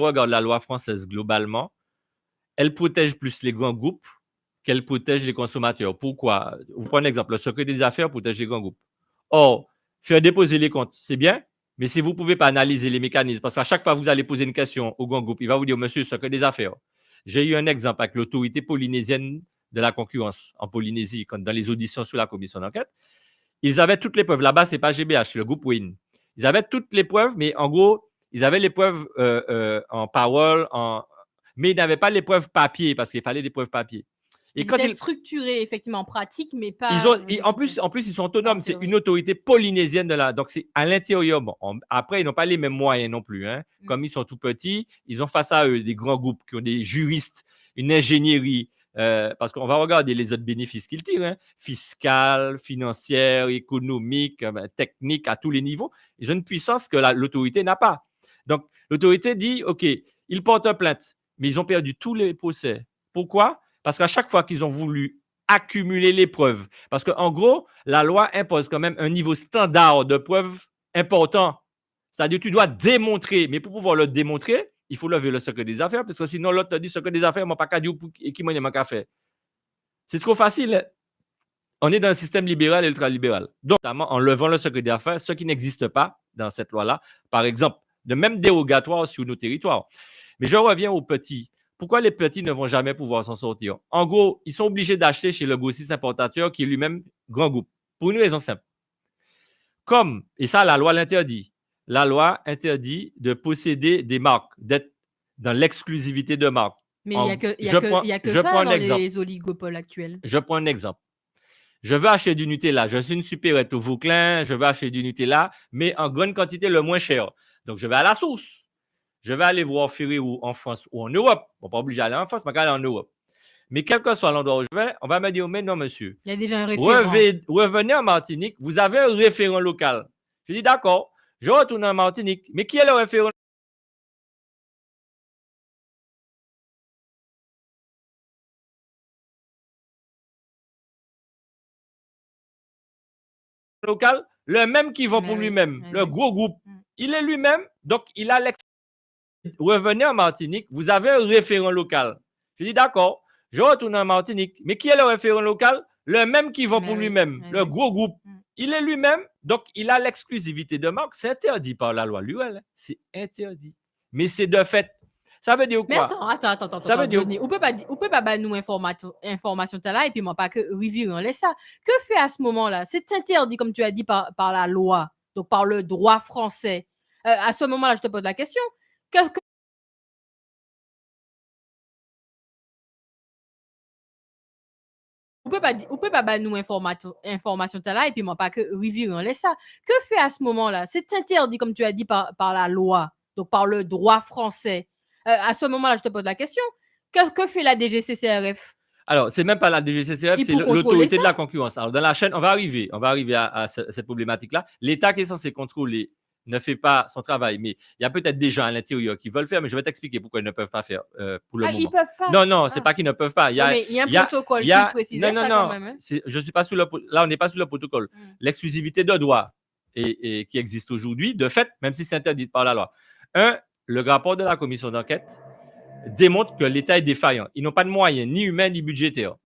regarde la loi française globalement, elle protège plus les grands groupes qu'elle protège les consommateurs. Pourquoi? Vous prenez un exemple, le secret des affaires protège les grands groupes. Or, faire déposer les comptes, c'est bien, mais si vous ne pouvez pas analyser les mécanismes, parce qu'à chaque fois que vous allez poser une question au grand groupe, il va vous dire, monsieur, secret des affaires. J'ai eu un exemple avec l'autorité polynésienne de la concurrence en Polynésie, dans les auditions sur la commission d'enquête. Ils avaient toutes les preuves. Là-bas, ce n'est pas GBH, c'est le groupe Win. Ils avaient toutes les preuves, mais en gros, ils avaient les preuves en parole, mais ils n'avaient pas les preuves papier, parce qu'il fallait des preuves papier. Et quand ils structurés, effectivement, en pratique, mais pas. En plus, ils sont autonomes. C'est une autorité polynésienne de la. Donc, c'est à l'intérieur. Bon, après, ils n'ont pas les mêmes moyens non plus. Hein. Comme ils sont tout petits, ils ont face à eux des grands groupes qui ont des juristes, une ingénierie. Parce qu'on va regarder les autres bénéfices qu'ils tirent, hein, fiscal, financière, économique, technique, à tous les niveaux. Ils ont une puissance que l'autorité n'a pas. Donc, l'autorité dit, OK, ils portent plainte, mais ils ont perdu tous les procès. Pourquoi? Parce qu'à chaque fois qu'ils ont voulu accumuler les preuves, parce qu'en gros, la loi impose quand même un niveau standard de preuves important. C'est-à-dire que tu dois démontrer, mais pour pouvoir le démontrer, il faut lever le secret des affaires, parce que sinon, l'autre te dit secret des affaires, moi, pas qu'à dire qui m'a qu'à faire. C'est trop facile. On est dans un système libéral et ultralibéral. Donc, notamment en levant le secret des affaires, ce qui n'existe pas dans cette loi-là, par exemple, de même dérogatoire sur nos territoires. Mais je reviens aux petits. Pourquoi les petits ne vont jamais pouvoir s'en sortir? En gros, ils sont obligés d'acheter chez le grossiste importateur qui est lui-même grand groupe. Pour une raison simple. Comme, et ça, la loi l'interdit. La loi interdit de posséder des marques, d'être dans l'exclusivité de marques. Mais il n'y a que ça dans les oligopoles actuels. Je prends un exemple. Je veux acheter du Nutella. Je suis une supérette au Vauclin. Je veux acheter du Nutella, mais en grande quantité, le moins cher. Donc, je vais à la source. Je vais aller voir Ferrero en France ou en Europe. On n'est pas obligé d'aller en France, mais aller en Europe. Mais quel que soit l'endroit où je vais, on va me dire, mais non, monsieur. Il y a déjà un référent. Revenez en Martinique, vous avez un référent local. Je dis, d'accord, je retourne en Martinique. Mais qui est le référent local? Le même qui va pour lui-même, le gros groupe. Il est lui-même, donc il a revenez en Martinique, vous avez un référent local. Je dis, d'accord, je retourne en Martinique. Mais qui est le référent local? Le même qui va pour lui-même, le gros groupe. Il est lui-même, donc il a l'exclusivité de marque. C'est interdit par la loi Lurel. C'est interdit. Mais c'est de fait. Ça veut dire quoi? Mais attends. Ça veut dire quoi? On peut pas nous information là et puis moi pas que revirer laisse ça. Que fait à ce moment-là? C'est interdit, comme tu as dit, par la loi, donc par le droit français. À ce moment-là, je te pose la question. On peut pas nous information là et puis moi pas que revirer laisse ça. Que fait à ce moment-là? C'est interdit, comme tu as dit, par la loi, donc par le droit français. À ce moment-là, je te pose la question. Que fait la DGCCRF? Alors, c'est même pas la DGCCRF, c'est l'autorité de la concurrence. Alors, dans la chaîne, on va arriver à cette problématique-là. L'État qui est censé contrôler ne fait pas son travail, mais il y a peut-être des gens à l'intérieur qui veulent faire, mais je vais t'expliquer pourquoi ils ne peuvent pas faire pour le moment. Ils peuvent pas? Non, c'est pas qu'ils ne peuvent pas. Il y a un protocole qui précise ça quand même. Hein? Je suis pas là, on n'est pas sur le protocole. L'exclusivité de droit et qui existe aujourd'hui, de fait, même si c'est interdit par la loi. Le rapport de la commission d'enquête démontre que l'État est défaillant. Ils n'ont pas de moyens, ni humains, ni budgétaires.